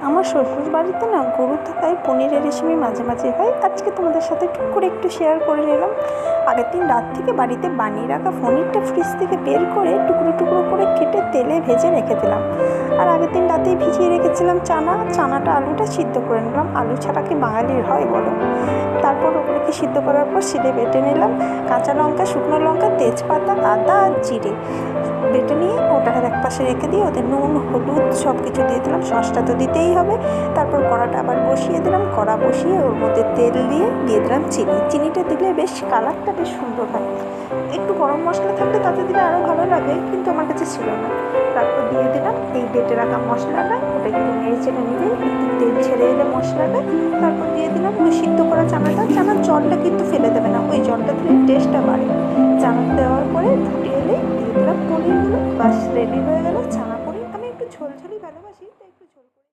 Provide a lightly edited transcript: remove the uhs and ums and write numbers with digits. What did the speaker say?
আমার শ্বশুর বাড়িতে না গরু থাকায় পনিরের রেসিপি মাঝে মাঝে হয়। আজকে তোমাদের সাথে টুক করে একটু শেয়ার করে নিলাম। আগের দিন রাত থেকে বাড়িতে বানিয়ে রাখা পনিরটা ফ্রিজ থেকে বের করে টুকরো টুকরো করে কেটে তেলে ভেজে রেখে দিলাম। আর আগের দিন রাতেই ভিজিয়ে রেখেছিলাম চানাটা আলুটা সিদ্ধ করে নিলাম। আলু ছাড়া কি বাঙালির হয় বলো? তারপর ওগুলোকে সিদ্ধ করার পর শিলে বেটে নিলাম। কাঁচা লঙ্কা, শুকনো লঙ্কা, তেজপাতা, আদা আর জিরে বেটে নিয়ে ওটাকে এক পাশে রেখে দিয়ে ওদের নুন, হলুদ সব কিছু দিয়ে দিলাম। সসটা তো দিতেই হবে। তারপর কড়াটা আবার বসিয়ে দিলাম। কড়া বসিয়ে ওর মধ্যে তেল দিয়ে দিলাম চিনিটা দিলে বেশ কালারটা বেশ সুন্দর হয়। একটু গরম মশলা থাকলে তাতে দিলে আরও ভালো লাগে, কিন্তু আমার কাছে ছিল না। তারপর দিয়ে দিলাম এই বেটে রাখা মশলাটা। ওটা একটু নেড়ে চেড়ে নিলে একটু তেল ছেড়ে এলে মশলাটা, তারপর দিয়ে দিলাম ওই সিদ্ধ করা চানার জলটা কিন্তু ফেলে দেবে না, ওই জলটা দিলে টেস্টটা বাড়ে। চানা দেওয়ার পরে ফুটে এলে দিয়ে দিলাম পনিরগুলো। বাস রেডি হয়ে গেল চানা পনির। আমি একটু ঝোলঝালি ভালোবাসি।